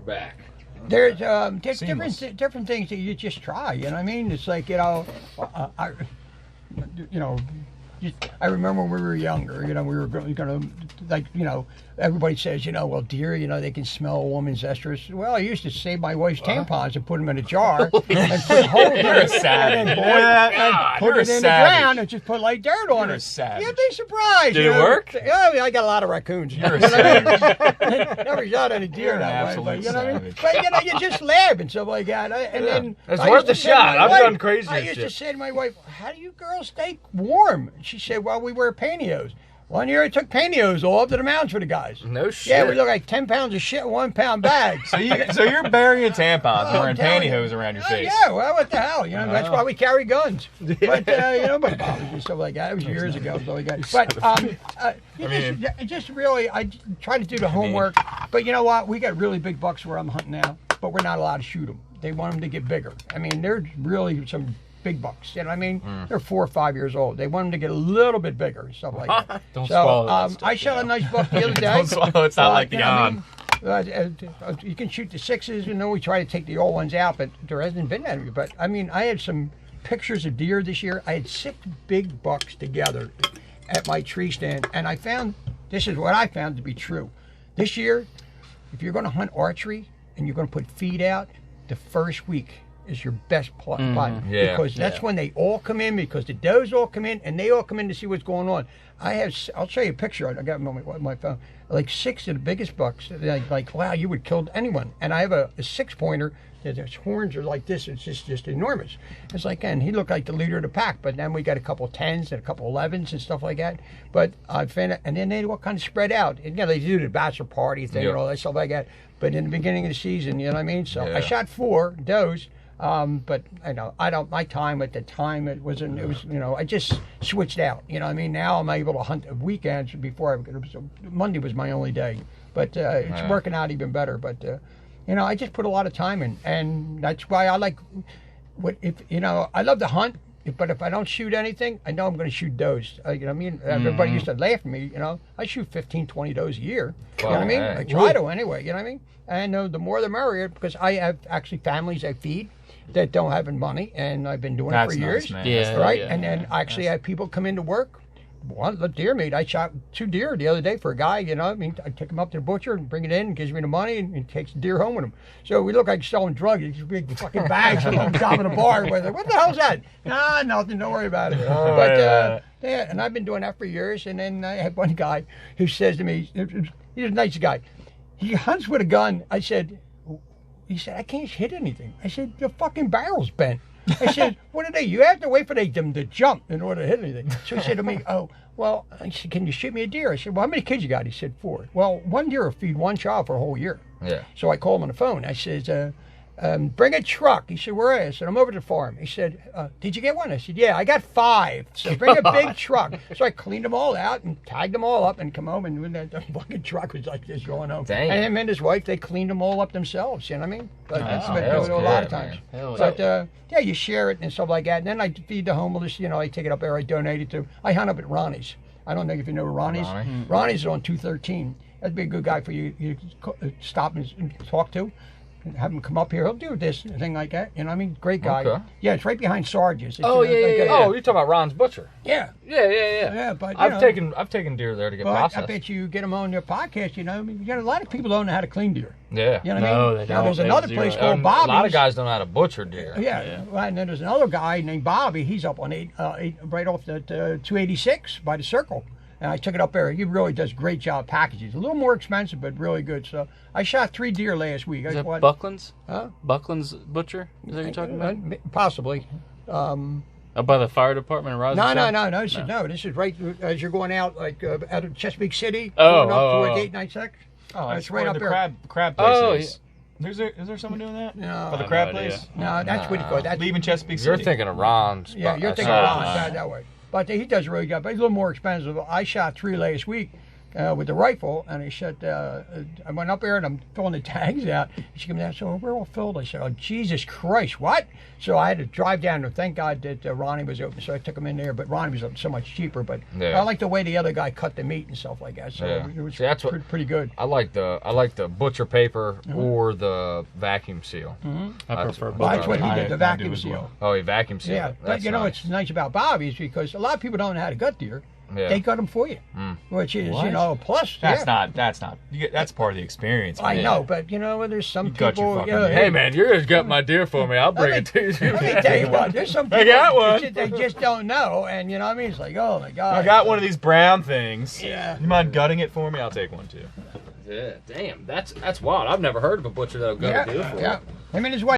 back. There's different things that you just try. You know what I mean? It's like, I remember when we were younger, we were going to, everybody says, well, deer, they can smell a woman's estrus. Well, I used to save my wife's tampons and put them in a jar and put a hole in You're a savage. and put it in the ground and just put light dirt on You're it. a savage. You'd be surprised. Did it work? Oh, I got a lot of raccoons. You're a savage. Never shot any deer that way, but, savage. But, you just laugh and stuff like that. And then It's I worth used to a say to shot. my I've wife- done crazier I used to shit. say to my wife, how do you girls stay warm? She said, well, we wear pantyhose. One year I took pantyhose all up to the mountains for the guys. No shit. Yeah, we look like 10 pounds of shit in 1 pound bags. So you're burying tampons and wearing I'm telling pantyhose you. around your Oh, face. yeah, well, what the hell? That's why we carry guns. But, but bothers and stuff like that. It was years ago. So like that. But I try to do the homework. But you know what? We got really big bucks where I'm hunting now, but we're not allowed to shoot them. They want them to get bigger. I mean, there's really some big bucks. You know what I mean? They're 4 or 5 years old. They want them to get a little bit bigger and stuff like that. Don't swallow that stuff, I shot a nice buck the other day. Don't swallow. It's not like you know what yawn. you can shoot the 6s. We try to take the old ones out, but there hasn't been any. But I mean, I had some pictures of deer this year. I had 6 big bucks together at my tree stand, and this is what I found to be true. This year, if you're going to hunt archery and you're going to put feed out, the first week is your best plot because that's when they all come in, because the does all come in and they all come in to see what's going on. I'll show you a picture. I got them on my phone. Like 6 of the biggest bucks. Like wow, you would kill anyone. And I have a 6-pointer. His horns are like this. It's just enormous. It's like, and he looked like the leader of the pack. But then we got a couple 10s and a couple 11s and stuff like that. But I found, and then they all kind of spread out. And, they do the bachelor party thing and all that stuff like that. But in the beginning of the season, you know what I mean. So I shot 4 does. But I don't. My time at the time it was I just switched out. You know what I mean. Now I'm able to hunt weekends. Before Monday was my only day, but it's working out even better. But I just put a lot of time in, and that's why I like. I love to hunt. But if I don't shoot anything, I know I'm going to shoot does. You know what I mean? Everybody used to laugh at me. I shoot 15, 20 does a year. You know what I mean? I try to anyway. You know what I mean? And the more the merrier, because I have actually families I feed that don't have any money, and I've been doing it for years. Man. Yeah, right. Yeah, and then I actually have people come into work. One deer meat. I shot 2 deer the other day for a guy. I take him up to the butcher and bring it in, and gives me the money, and he takes the deer home with him. So we look like selling drugs. These big fucking bags on top of the bar. What the hell's that? Nah, nothing. Don't worry about it. Yeah, and I've been doing that for years. And then I had one guy who says to me, he's a nice guy. He hunts with a gun. He said, I can't hit anything. I said, the fucking barrel's bent. I said, what are they? You have to wait for them to jump in order to hit anything. So he said to me, oh, well, I said, can you shoot me a deer? I said, well, how many kids you got? He said, 4. Well, 1 deer will feed 1 child for a whole year. Yeah. So I called him on the phone. I said, bring a truck. He said, where are you? I said, I'm over to the farm. He said, did you get one? I said, yeah, I got 5. So bring a big truck. So I cleaned them all out and tagged them all up and come home, and when the fucking truck was like this going home. Dang. And him and his wife, they cleaned them all up themselves. You know what I mean? But that's what I do a lot of times. But you share it and stuff like that. And then I feed the homeless. I take it up there. I donate it to. I hunt up at Ronnie's. I don't know if you know Ronnie's. Ronnie's is on 213. That'd be a good guy for you to stop and talk to. Have him come up here. He'll do this thing like that. You know what I mean? Great guy. Okay. Yeah, it's right behind Sarge's. Oh, yeah. Oh, you're talking about Ron's Butcher. Yeah. Yeah, but I've taken deer there to get processed. I bet you get them on your podcast. I mean, a lot of people don't know how to clean deer. Yeah. You know what I mean? They don't. Now, there's another place called Bobby's. A lot of guys don't know how to butcher deer. Yeah. Well, and then there's another guy named Bobby. He's up on right off the 286 by the Circle. And I took it up there. He really does a great job packaging. It's a little more expensive, but really good. So I shot 3 deer last week. Is that Buckland's? Huh? Buckland's Butcher? Is that what you're talking about? Possibly. Up by the fire department in Roslyn? No. This is right as you're going out, like out of Chesapeake City. Going up towards 896. Oh, it's right up there. Crab place is. Is there someone doing that? No. For the crab place? No, that's what he called it. Leaving Chesapeake City. You're thinking of Ron's. Yeah, you're thinking of Ron's that way. But he does a really good job. But he's a little more expensive. I shot 3 last week with the rifle, and I said, I went up there and I'm filling the tags out. She came down, so we're all filled. I said, oh, Jesus Christ, what? So I had to drive down there. Thank God that Ronnie was open, so I took him in there. But Ronnie was so much cheaper. But I like the way the other guy cut the meat and stuff like that. So it was pretty good. I like the butcher paper or the vacuum seal. I prefer. Well, that's what he did, the vacuum seal. Oh, he vacuum sealed. Yeah, but you know what's nice about Bobby's, because a lot of people don't know how to gut deer. Yeah. They cut them for you, which is plus. That's not. That's part of the experience. I know, but there's some people. Hey man, you're just gutting my deer for me. I'll bring it to you. Let me tell you what. There's some people. I got one. They just don't know, and you know what I mean. It's like, oh my God. I got one of these brown things. Yeah. You mind gutting it for me? I'll take one too. Yeah, damn, that's wild. I've never heard of a butcher that'll gut a deer for you. I mean, his wife.